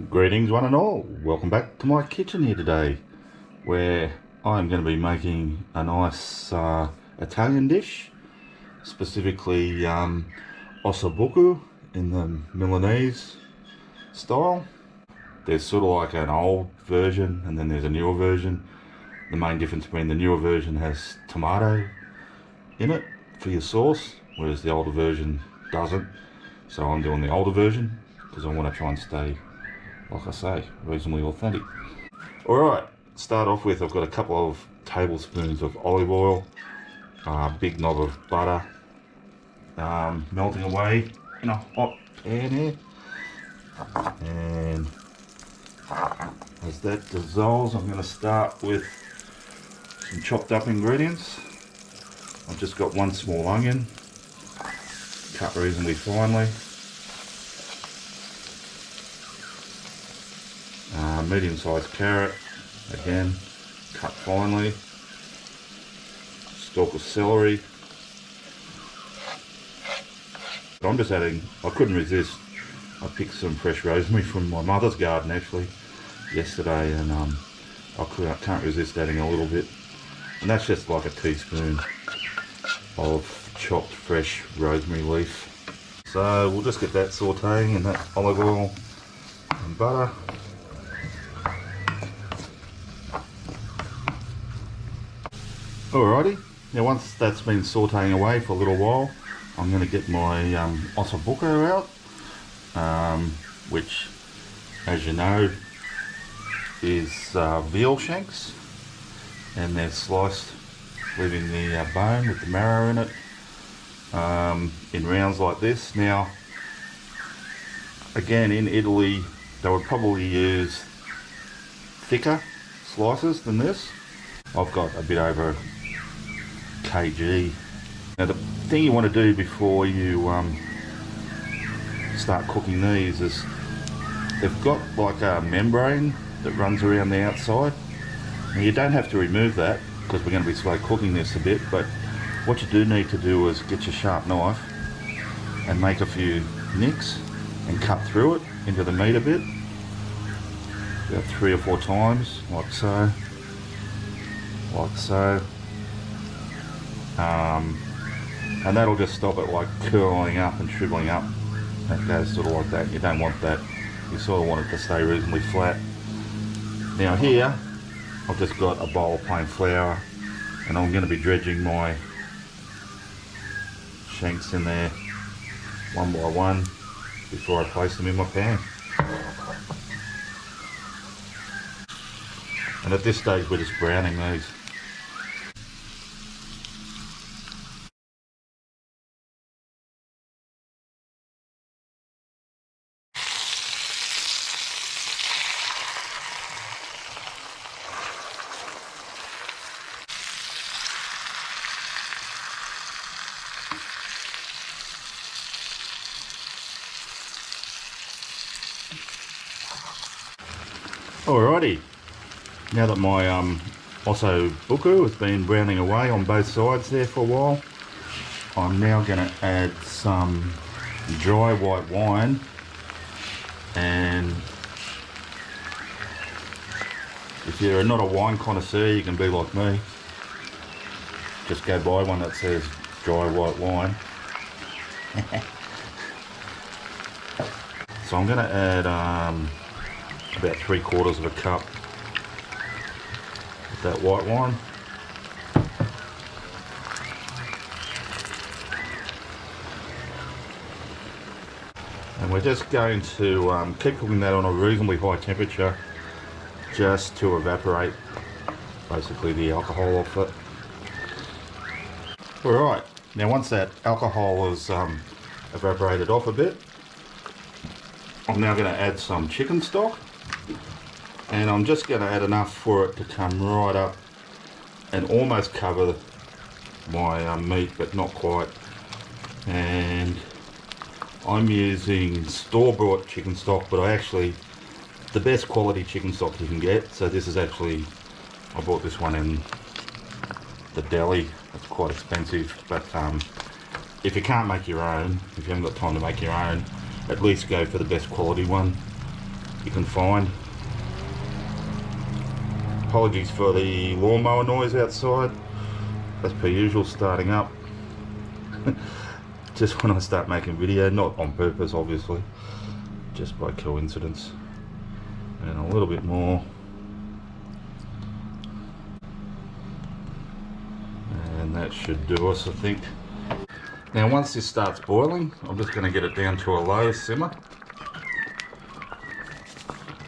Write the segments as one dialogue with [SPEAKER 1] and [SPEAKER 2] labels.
[SPEAKER 1] Greetings one and all, welcome back to my kitchen here today, where I'm going to be making a nice Italian dish, specifically Ossobuco in the Milanese style. There's sort of like an old version and then there's a newer version. The main difference being the newer version has tomato in it for your sauce, whereas the older version doesn't. So I'm doing the older version because I want to try and stay, like I say, reasonably authentic. Alright, start off with, I've got a couple of tablespoons of olive oil, a big knob of butter, melting away in a hot pan here. And as that dissolves, I'm going to start with some chopped up ingredients. I've just got one small onion, cut reasonably finely. Medium-sized carrot, again cut finely. Stalk of celery. But I'm just adding, I couldn't resist, I picked some fresh rosemary from my mother's garden actually yesterday, and I can't resist adding a little bit, and that's just like a teaspoon of chopped fresh rosemary leaf. So we'll just get that sauteing in that olive oil and butter. Alrighty, now once that's been sauteing away for a little while, I'm going to get my Ossobuco out, which, as you know, is veal shanks, and they're sliced, leaving the bone with the marrow in it, in rounds like this. Now, again, in Italy, they would probably use thicker slices than this. I've got a bit over kg. Now the thing you want to do before you start cooking these is, they've got like a membrane that runs around the outside. Now you don't have to remove that because we're going to be slow cooking this a bit, but what you do need to do is get your sharp knife and make a few nicks and cut through it into the meat a bit, about 3 or 4 times, like so, like so. And that'll just stop it like curling up and shriveling up. That goes sort of like that. You don't want that. You sort of want it to stay reasonably flat. Now here, I've just got a bowl of plain flour, and I'm going to be dredging my shanks in there one by one before I place them in my pan. And at this stage we're just browning these. Alrighty, now that my Ossobuco has been browning away on both sides there for a while, I'm now going to add some dry white wine, and if you're not a wine connoisseur, you can be like me, just go buy one that says dry white wine. So I'm going to add about 3/4 of a cup of that white wine. And we're just going to keep cooking that on a reasonably high temperature, just to evaporate basically the alcohol off it. Alright, now once that alcohol is evaporated off a bit, I'm now going to add some chicken stock. And I'm just going to add enough for it to come right up and almost cover my meat, but not quite. And I'm using store-bought chicken stock, but the best quality chicken stock you can get. So this is actually, I bought this one in the deli. It's quite expensive, but if you can't make your own, if you haven't got time to make your own, at least go for the best quality one. you can find. Apologies for the lawnmower noise outside, as per usual, starting up. Just when I start making video, not on purpose obviously, just by coincidence. And a little bit more. And that should do us, I think. Now once this starts boiling, I'm just going to get it down to a low simmer.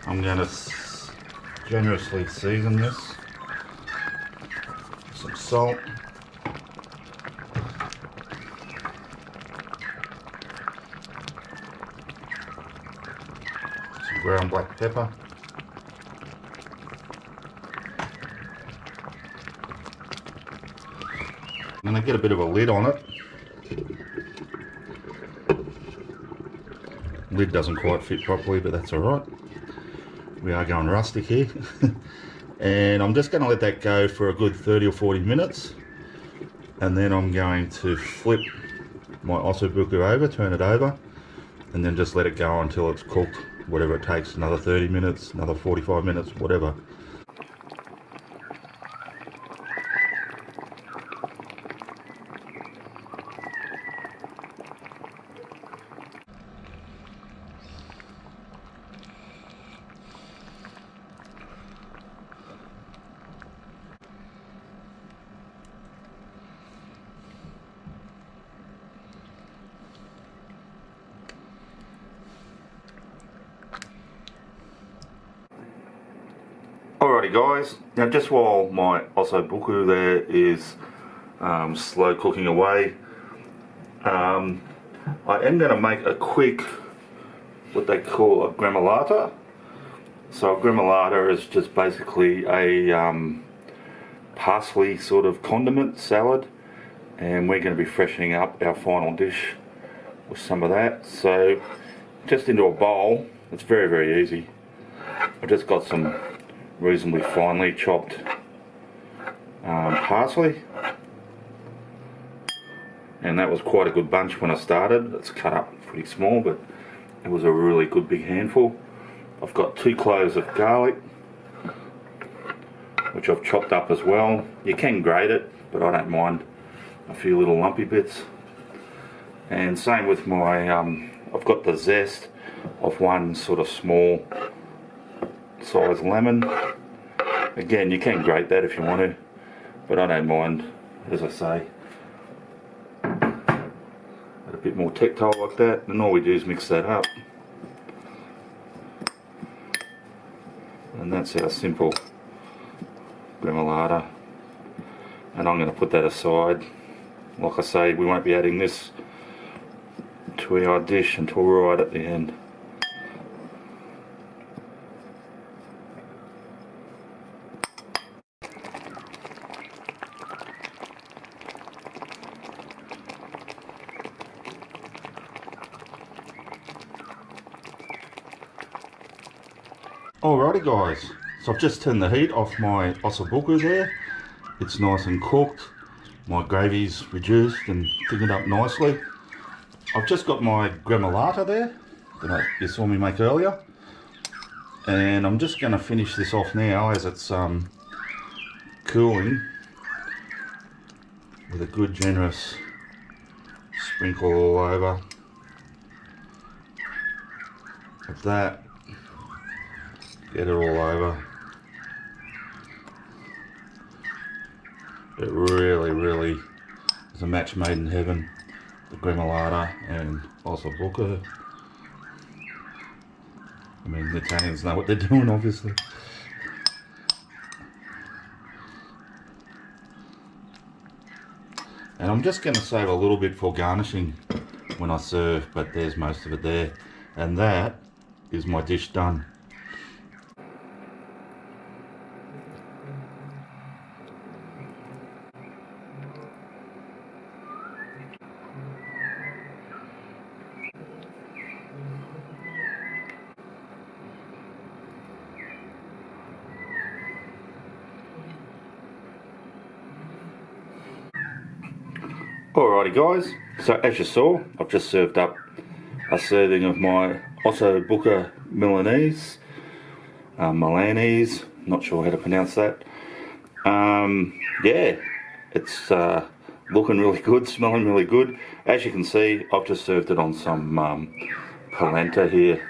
[SPEAKER 1] I'm going to generously season this. Some salt. Some ground black pepper. I'm going to get a bit of a lid on it. Lid doesn't quite fit properly, but that's alright. We are going rustic here. And I'm just going to let that go for a good 30 or 40 minutes. And then I'm going to flip my ossobuco over, turn it over, and then just let it go until it's cooked, whatever it takes, another 30 minutes, another 45 minutes, whatever. Alrighty guys, now just while my ossobuco there is slow cooking away, I am going to make a quick, what they call a gremolata. So a gremolata is just basically a parsley sort of condiment salad, and we're going to be freshening up our final dish with some of that. So just into a bowl, it's very, very easy. I've just got some reasonably finely chopped parsley, and that was quite a good bunch when I started. It's cut up pretty small, but it was a really good big handful. I've got 2 cloves of garlic, which I've chopped up as well. You can grate it, but I don't mind a few little lumpy bits. And same with my I've got the zest of 1 sort of small size lemon. Again, you can grate that if you want to, but I don't mind, as I say. A bit more tactile like that, and all we do is mix that up. And that's our simple gremolata. And I'm going to put that aside. Like I say, we won't be adding this to our dish until right at the end. Alrighty guys, so I've just turned the heat off my ossobuco there. It's nice and cooked. My gravy's reduced and thickened up nicely. I've just got my gremolata there that you saw me make earlier. And I'm just going to finish this off now as it's cooling with a good generous sprinkle all over of that. Get it all over. It really is a match made in heaven, the gremolata and ossobuco. I mean, the Italians know what they're doing, obviously. And I'm just going to save a little bit for garnishing when I serve, but there's most of it there. And that is my dish done. Alrighty guys, so as you saw, I've just served up a serving of my Ossobuco Milanese. Milanese, not sure how to pronounce that. Yeah, it's looking really good, smelling really good. As you can see, I've just served it on some polenta here,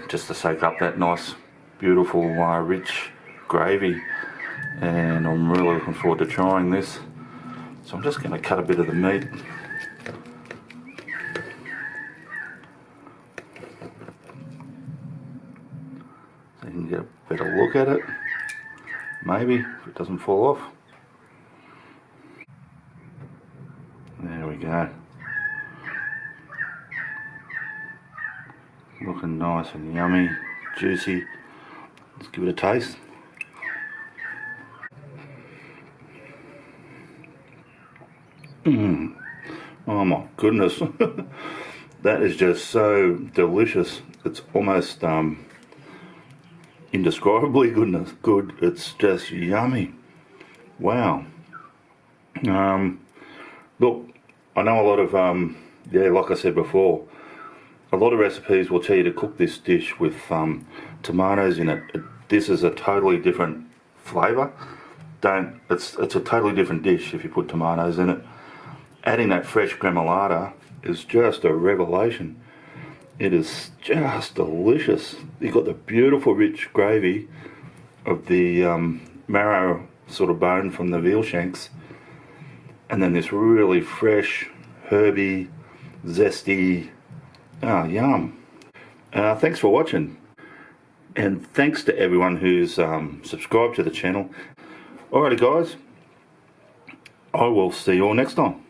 [SPEAKER 1] just to soak up that nice, beautiful, rich gravy. And I'm really looking forward to trying this. So I'm just going to cut a bit of the meat. So you can get a better look at it. Maybe, if it doesn't fall off. There we go. Looking nice and yummy, juicy. Let's give it a taste. Oh my goodness. That is just so delicious. It's almost indescribably good. It's just yummy. Wow. Look, I know a lot of yeah, like I said before, a lot of recipes will tell you to cook this dish with tomatoes in it. This is a totally different flavour. It's a totally different dish if you put tomatoes in it. Adding that fresh Gremolata is just a revelation. It is just delicious. You've got the beautiful rich gravy of the marrow sort of bone from the veal shanks, and then this really fresh, herby, zesty, yum. Thanks for watching, and thanks to everyone who's subscribed to the channel. Alrighty guys, I will see you all next time.